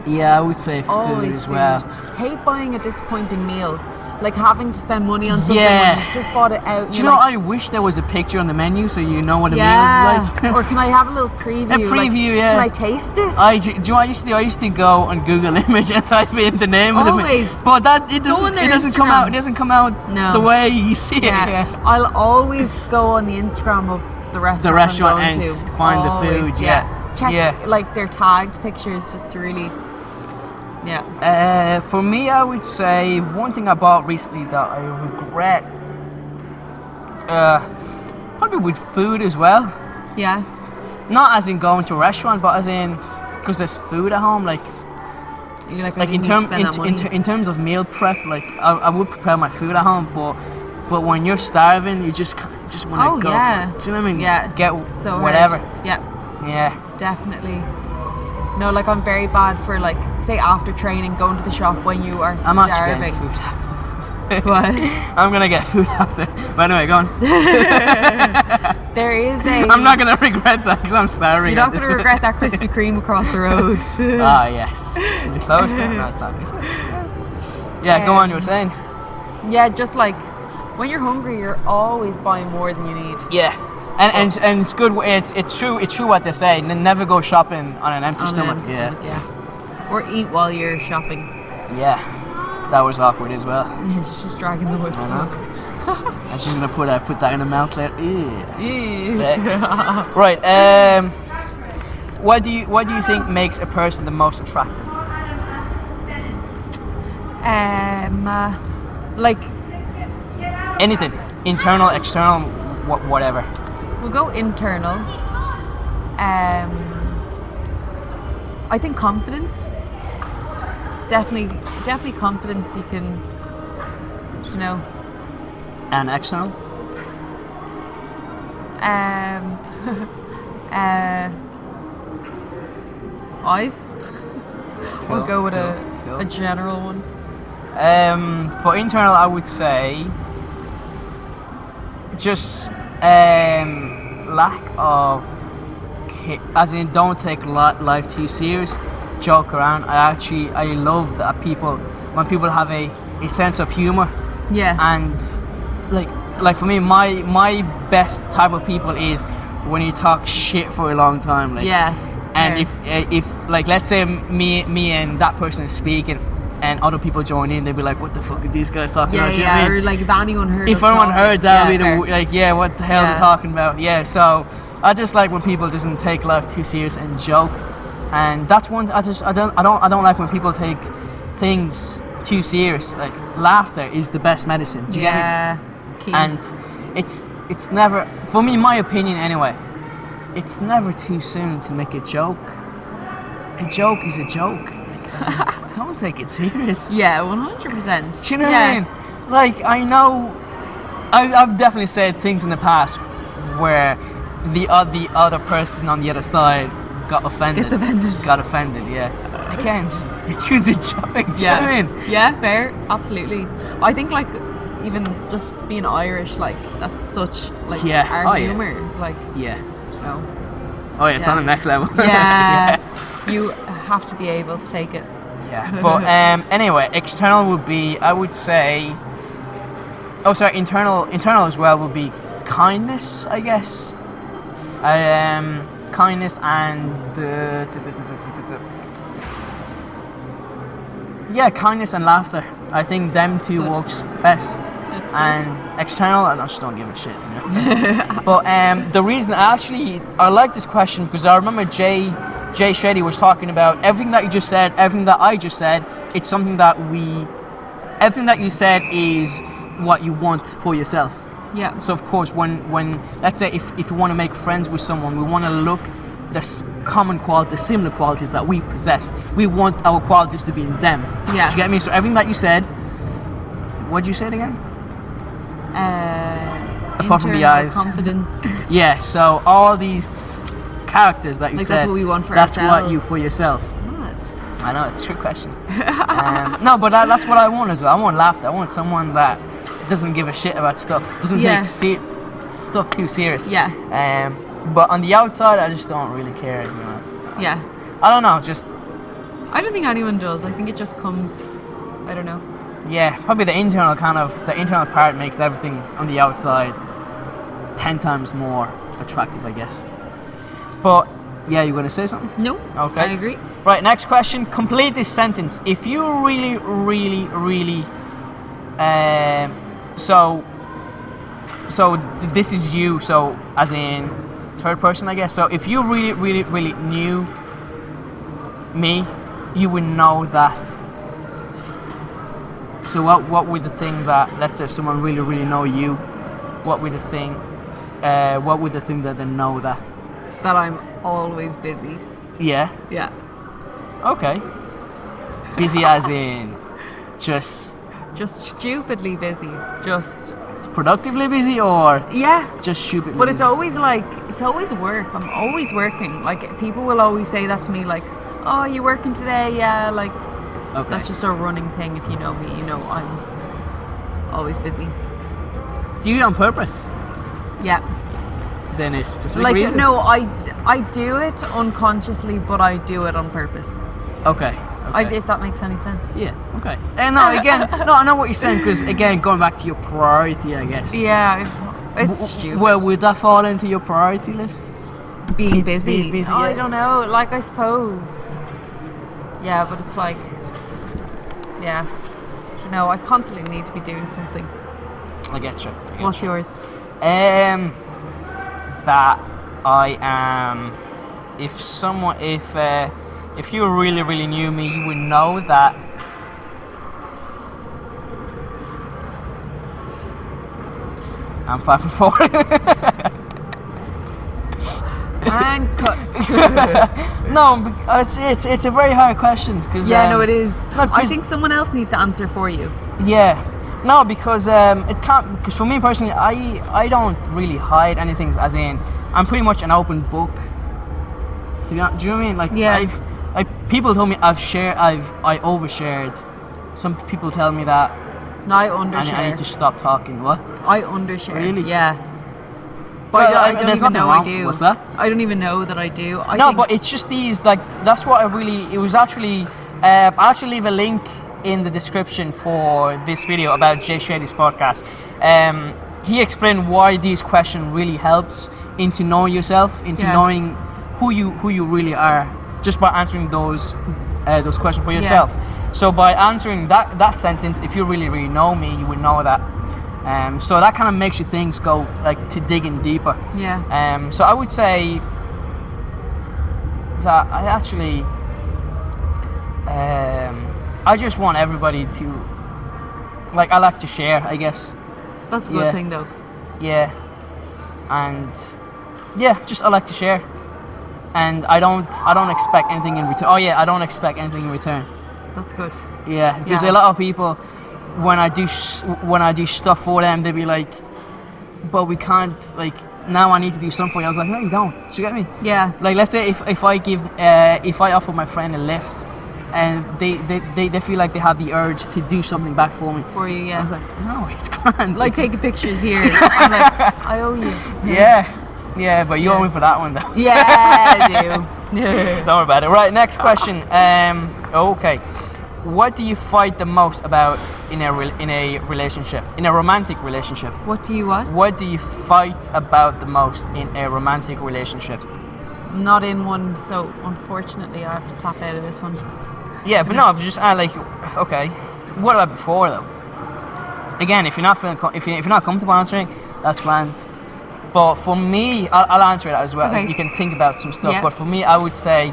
Yeah, I would say food Always as food. well. Hate buying a disappointing meal. Like having to spend money on something Yeah. when you just bought it out. Do you know, I wish there was a picture on the menu so you know what the meal yeah. is like. Or can I have a little preview? A preview, yeah. Can I taste it? Do you know what I used to do? I used to go on Google Image and type in the name of the meal. Always. But it Go on their doesn't come Instagram. out. It doesn't come out No. the way you see it. Yeah. Yeah. I'll always go on the Instagram of the restaurant. I'm and going to. find Always, the food. Yeah. Check Yeah. like their tagged pictures just to really. Yeah. For me, I would say one thing I bought recently that I regret. Probably with food as well. Yeah. Not as in going to a restaurant, but as in because there's food at home. Like You're like in terms of meal prep, like I would prepare my food at home, but when you're starving, you just want to go. Yeah. For it. Do you know what I mean? Yeah. Get So whatever. hard. Yeah. Yeah. Definitely. No, like I'm very bad for like say after training going to the shop when you are I'm actually starving. getting food after food. What? I'm gonna get food after. But anyway, go on. There is a. I'm not gonna regret that because I'm starving. You're not going to regret that Krispy Kreme across the road. Ah, yes. Is it close? No, it's not. Is it? Yeah, go on. You were saying. Yeah, just like when you're hungry, you're always buying more than you need. Yeah, and it's good. It's true. It's true what they say. Never go shopping on an empty stomach. Yeah. Or eat while you're shopping. Yeah, that was awkward as well. Yeah, just dragging the whistle. I know. And she's gonna put that in her mouth later. Okay. Right. What do you think makes a person the most attractive? Like Anything, internal, external, whatever. we'll go internal. I think confidence. Definitely confidence. You can, you know. And external. Eyes. We'll Cool, go with cool. a general one. For internal, I would say just lack of, as in don't take life too serious, joke around. I love that when people have a sense of humor. Yeah. And like for me, my best type of people is when you talk shit for a long time. Like, Yeah. and fair. if like let's say me and that person is speaking, and other people join in, they'd be like, "What the fuck are these guys talking about?" You know what I mean? Or like if anyone heard. If us anyone talking. heard that, Yeah, we'd fair. like, yeah, what the hell are Yeah. they talking about? Yeah, so I just like when people doesn't take life too serious and joke, and that's one. I don't like when people take things too serious. Like laughter is the best medicine. Do you get me? Yeah. Key. And it's never, for me, my opinion anyway, it's never too soon to make a joke. A joke is a joke. Like, as in, don't take it serious. Yeah, 100%. Do you know what I mean? Like, I know, I've definitely said things in the past where the other person on the other side got offended. Gets offended. Got offended, yeah. Again, just choose a joke. Do you know what I mean? Yeah, fair. Absolutely. I think like even just being Irish, like that's such like Yeah. our Oh, yeah. humour is like, Yeah. you know. Oh yeah, it's Yeah. on the next level. Yeah. You have to be able to take it. Yeah, but anyway, external would be, I would say, internal as well would be kindness, I guess. Kindness and kindness and laughter. I think them two Good. works best. That's good. And external, I just don't give a shit, to be honest. But the reason I like this question because I remember Jay Shetty was talking about everything that you just said, everything that I just said. It's something that everything that you said is what you want for yourself. Yeah. So of course, when let's say if you want to make friends with someone, we want to look the common qualities, similar qualities that we possess. We want our qualities to be in them. Yeah. Do you get me? So everything that you said, what did you say it again? Apart from the internal eyes. confidence. Yeah. So all these characters that you Like, said, that's what we want for that's what you ourselves. for yourself. Mad. I know it's a trick question. No, but that's what I want as well. I want laughter. I want someone that doesn't give a shit about stuff. Doesn't Yeah. take stuff too serious. Yeah. But on the outside, I just don't really care. To be honest. Yeah. I don't know. Just I don't think anyone does. I think it just comes. I don't know. yeah, probably the internal part makes everything on the outside 10 times more attractive, I guess. But yeah, you gonna say something? No. Okay. I agree. Right, next question. Complete this sentence. If you really, really, really, this is you. So as in third person, I guess. So if you really, really, really knew me you would know that. So what would the thing that, let's say if someone really, really know you, what would the thing that they know that? That I'm always busy. Yeah. Yeah. Okay. Busy as in just stupidly busy. Just productively busy, or yeah. just stupidly But busy? it's always work. I'm always working. Like people will always say that to me, like, "Oh, you working today?" Yeah, like Okay. that's just a running thing. If you know me, you know I'm always busy. Do you do it on purpose? Yeah. Is there any specific Like reason? no, I do it unconsciously, but I do it on purpose. Okay. If that makes any sense. Yeah. Okay. And no, again, no, I know what you're saying, because again, going back to your priority, I guess. Yeah, it's stupid. Well, would that fall into your priority list? Being busy. Being busy, I yeah. don't know. Like I suppose. Yeah, but it's like, yeah. No, I constantly need to be doing something. I get you. What's yours? That I am. If you really, really knew me, you would know that I'm 5'4". And cut. No, it's a very hard question, because Yeah, no, it is. no, I 'cause- think someone else needs to answer for you. Yeah, no, because it can't. Because for me personally, I don't really hide anything. As in, I'm pretty much an open book. Do you know what I mean? Like, Yeah. people told me I overshared. Some people tell me that No, I I undershare. need to stop talking. What? I undershare. Really? Yeah. But Well, I don't there's even nothing know I wrong- do. what's that? I don't even know that I do. I No, think, but it's just these, like, that's what it was actually, I'll actually leave a link in the description for this video about Jay Shady's podcast. He explained why these questions really helps into knowing yourself, into Yeah. knowing who you really are, just by answering those questions for yourself. So by answering that sentence, if you really, really know me, you would know that. So that kind of makes you things go, like, to digging deeper. yeah. So I would say that I actually, I just want everybody to, like, I like to share, I guess. That's a good yeah. thing, though. Yeah. And yeah, just I like to share. And I don't expect anything in return. Oh yeah, I don't expect anything in return. That's good. Yeah, because Yeah. a lot of people, when I do stuff for them, they be like, but we can't, like, now I need to do something for you. I was like, no, you don't. Do you get me? Yeah. Like, let's say if I offer my friend a lift, and they feel like they have the urge to do something back for me. For you, yeah. I was like, no, it's grand. Like taking pictures here. I'm like, I owe you. Yeah, but you owe me for that one though. Yeah, I do. Don't worry about it. Right, next question. Okay, what do you fight the most about in a relationship, in a romantic relationship? What do you want? What do you fight about the most in a romantic relationship? I'm not in one, so unfortunately I have to tap out of this one. Yeah, but no, just like, okay. What about before though? Again, if you're not feeling, if you're not comfortable answering, that's grand. But for me, I'll answer it as well. Okay. You can think about some stuff. Yeah. But for me, I would say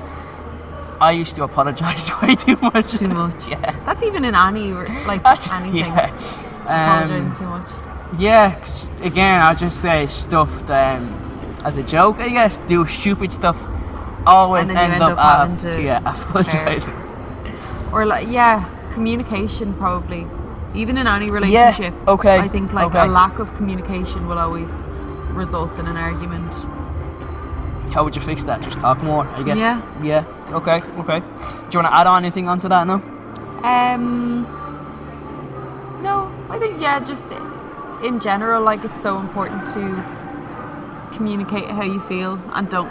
I used to apologize way too much. Too much. Yeah. That's even in any, like, anything. Yeah. Apologising too much. Yeah. 'Cause again, I'll just say stuff as a joke, I guess. Do stupid stuff. Always And then you end end up up having to apologizing. Or like, yeah, communication probably. Even in any relationship, okay, I think like okay. a lack of communication will always result in an argument. How would you fix that? Just talk more, I guess. Yeah. Yeah. Okay. Do you want to add on anything onto that? No. No, I think just in general, like it's so important to communicate how you feel and don't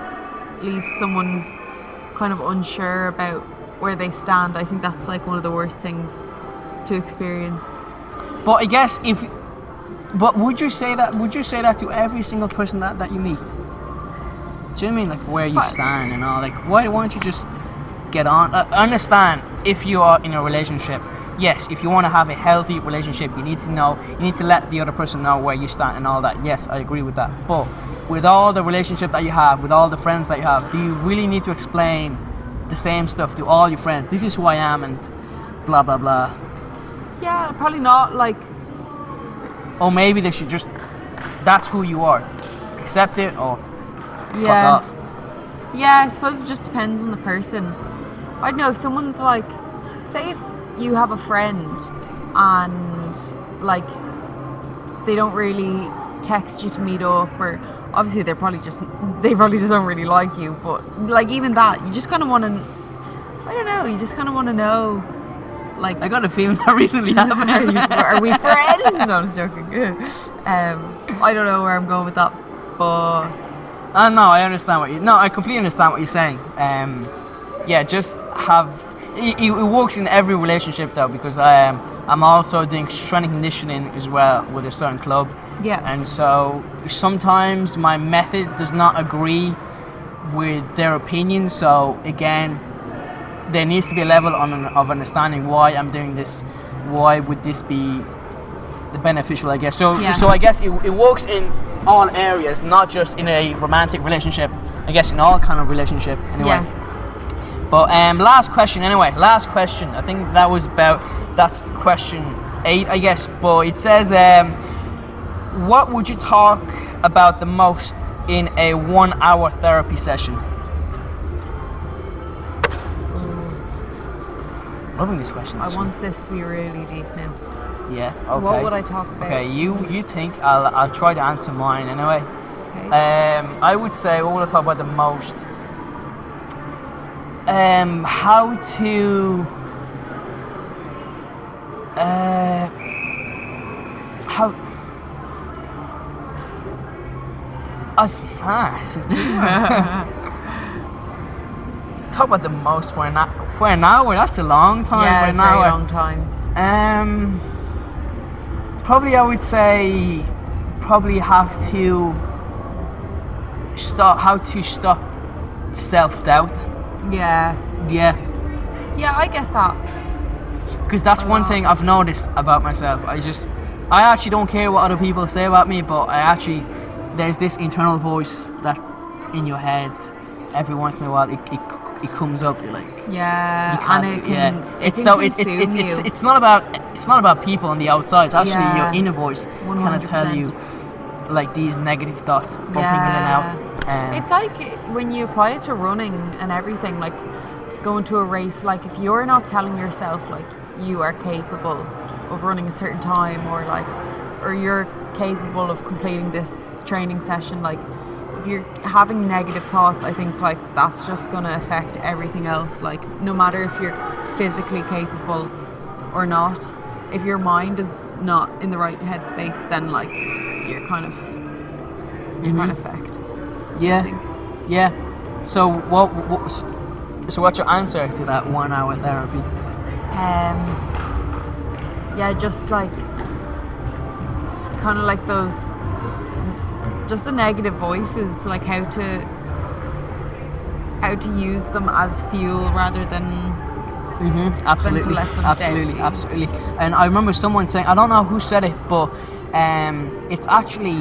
leave someone kind of unsure about where they stand. I think that's like one of the worst things to experience. But I guess but would you say that to every single person that you meet? Do you know what I mean? Like where you But- stand and all. Like why don't you just get on? I understand if you are in a relationship. Yes, if you want to have a healthy relationship, you need to let the other person know where you stand and all that. Yes, I agree with that. But with all the relationship that you have, with all the friends that you have, do you really need to explain the same stuff to all your friends. This is who I am, and blah blah blah. Yeah, probably not. Like, Or maybe they should just, that's who you are. Accept it or fuck yeah, off. yeah. I suppose it just depends on the person. I don't know, if someone's like, say if you have a friend and like they don't really text you to meet up, or obviously they probably just don't really like you, but like even that, you just kind of want to, I don't know, you just kind of want to know, like, I got a feeling that recently happened. are we friends? No, I'm just joking. I don't know where I'm going with that, but No, I understand I completely understand what you're saying. Yeah, just have. It works in every relationship though, because I'm also doing strength and conditioning as well with a certain club. yeah, And so sometimes my method does not agree with their opinion. So again, there needs to be a level of understanding why I'm doing this. Why would this be beneficial, I guess. So Yeah. so I guess it works in all areas, not just in a romantic relationship. I guess in all kind of relationship anyway. yeah. But last question. I think that's question 8, I guess. But it says, what would you talk about the most in a 1-hour therapy session? Loving this question. I want this to be really deep now. Yeah. So Okay. what would I talk about? Okay. You think I'll try to answer mine anyway. Okay. I would say what would I talk about the most? How to how us talk about the most for an hour. That's a long time. Yeah, for it's an a very hour. long time. Probably I would say have to stop. How to stop self-doubt. Yeah. Yeah, Yeah, I get that. because that's one thing I've noticed about myself. I actually don't care what other people say about me, but there's this internal voice that in your head every once in a while it comes up. You're like, Yeah, you can't and it do- can, yeah. it It's can so consume you. it's not about people on the outside. It's actually Yeah. your inner voice kind of tell 100%. you like these negative thoughts bumping in and out. It's like when you apply it to running and everything, like going to a race, like if you're not telling yourself like you are capable of running a certain time, or you're capable of completing this training session, like if you're having negative thoughts, I think like that's just going to affect everything else. Like no matter if you're physically capable or not, if your mind is not in the right headspace, then like you're kind of fucked. Yeah, I think. yeah. So so what's your answer to that 1-hour therapy? Yeah, just like kind of like those, just the negative voices, like how to use them as fuel rather than Absolutely, let them doubt you. absolutely. And I remember someone saying, I don't know who said it, but it's actually.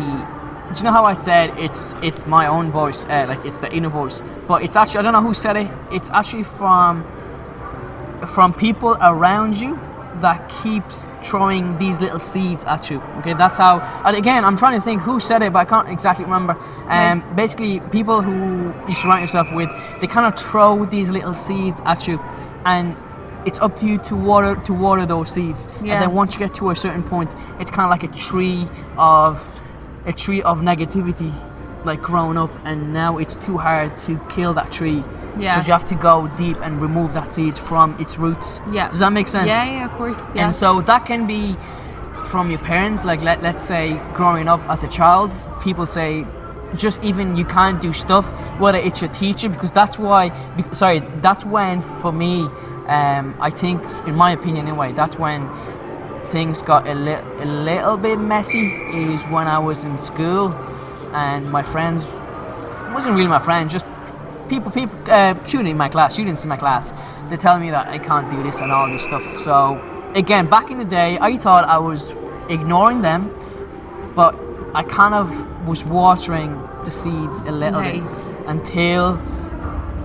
Do you know how I said it's my own voice, like it's the inner voice? But it's actually, I don't know who said it. It's actually from people around you that keeps throwing these little seeds at you. Okay, that's how. And again, I'm trying to think who said it, but I can't exactly remember. Basically, people who you surround yourself with, they kind of throw these little seeds at you, and it's up to you to water those seeds. Yeah. And then once you get to a certain point, it's kind of like a tree of negativity, like growing up, and now it's too hard to kill that tree. Yeah. Because you have to go deep and remove that seed from its roots. Yeah. Does that make sense? Yeah, of course. Yeah. And so that can be from your parents. Like let's say growing up as a child, people say just even you can't do stuff, whether it's your teacher, because that's when for me, I think in my opinion anyway, that's when things got a little bit messy, is when I was in school and my friends, wasn't really my friends, just people students in my class, they tell me that I can't do this and all this stuff. So again, back in the day, I thought I was ignoring them, but I kind of was watering the seeds a little bit until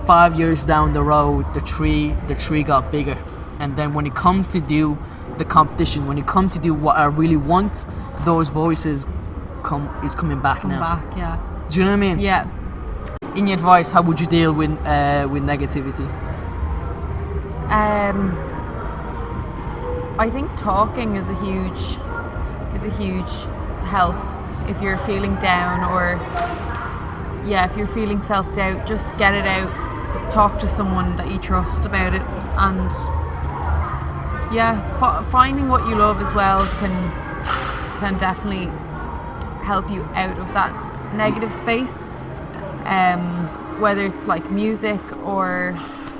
5 years down the road, the tree got bigger. And then when it comes to do the competition, when it comes to do what I really want, those voices coming back now. Back, yeah. Do you know what I mean? Yeah. In your advice, how would you deal with negativity? I think talking is a huge help if you're feeling down, or if you're feeling self-doubt. Just get it out. Just talk to someone that you trust about it, and finding what you love as well can definitely help you out of that negative space. Whether it's like music or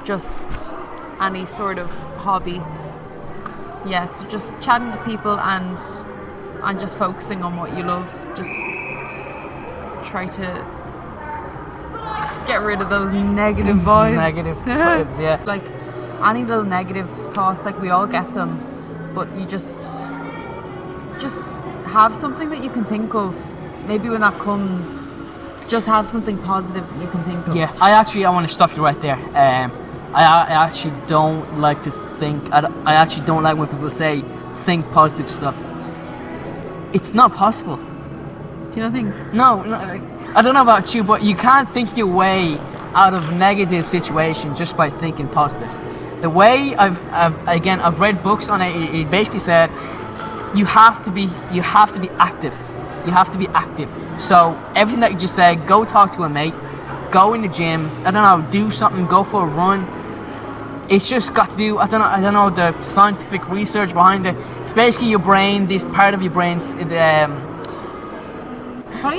just any sort of hobby. So just chatting to people and just focusing on what you love. Just try to get rid of those negative vibes. Negative vibes, yeah. Like any little negative thoughts, like we all get them, but you just have something that you can think of. Maybe when that comes, just have something positive that you can think of. Yeah, I want to stop you right there. I actually don't like to think. I actually don't like when people say think positive stuff. It's not possible. Do you not think? No, I don't know about you, but you can't think your way out of negative situation just by thinking positive. The way I've read books on it. It basically said you have to be active. You have to be active. So everything that you just said, go talk to a mate, go in the gym. I don't know, do something, go for a run. It's just got to do. I don't know the scientific research behind it. It's basically your brain. This part of your brain's probably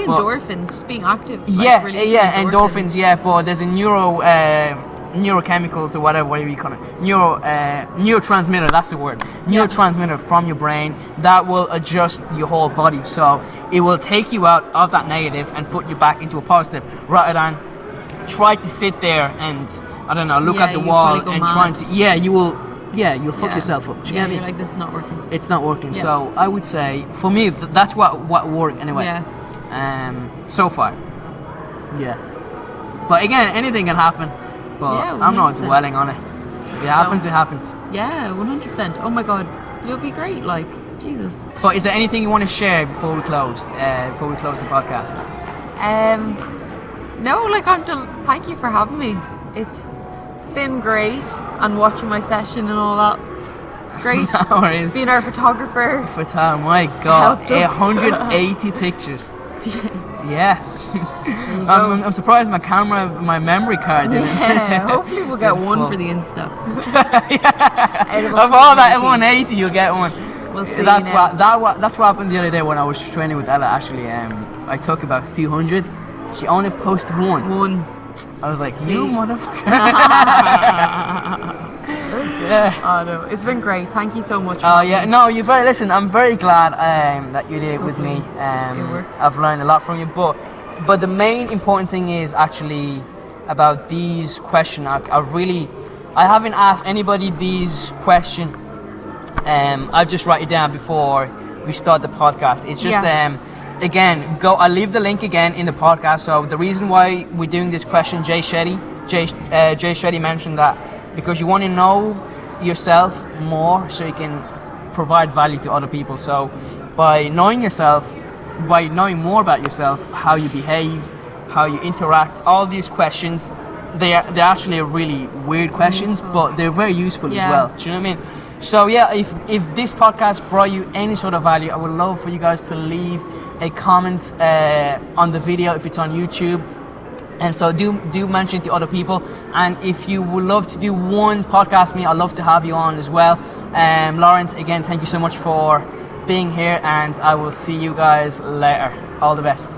endorphins, just being active. Endorphins. Yeah, but there's a neurochemicals or whatever you call it. Neurotransmitter. That's the word. Neurotransmitter from your brain that will adjust your whole body. So it will take you out of that negative and put you back into a positive, rather than try to sit there and look at the wall and trying to. You'll fuck yourself up. Do you get me? You're like, this is not working. It's not working. Yeah. So I would say, for me, that's what worked anyway. Yeah. So far. Yeah. But again, anything can happen. But I'm not dwelling on it. If it happens, it happens. Yeah, 100%. Oh my God, you'll be great. Like, Jesus. But is there anything you want to share before we close? Before we close the podcast? No. Thank you for having me. It's been great, and watching my session and all that. Great. No worries. Being our photographer. My God, 180 pictures. Yeah. I'm surprised my memory card didn't. Yeah, hopefully we'll get one for the Insta. Of all that 180, you'll get one. We'll see. That's what happened the other day when I was training with Ella. Actually, I took about 200. She only posted one. I was like, you motherfucker. Yeah. Oh no, it's been great. Thank you so much. No, listen, I'm very glad that you did it with me. I've learned a lot from you, but the main important thing is actually about these questions. I haven't asked anybody these questions. I've just write it down before we start the podcast. It's just again, I'll leave the link again in the podcast. So the reason why we're doing this question, Jay Shetty mentioned that because you want to know yourself more so you can provide value to other people. So by knowing more about yourself, how you behave, how you interact, all these questions, they're actually really weird questions, but they're very useful as well. Do you know what I mean? So if this podcast brought you any sort of value, I would love for you guys to leave a comment on the video if it's on YouTube. And so do mention it to other people. And if you would love to do one podcast with me, I'd love to have you on as well. Lauren, again, thank you so much for being here, and I will see you guys later. All the best.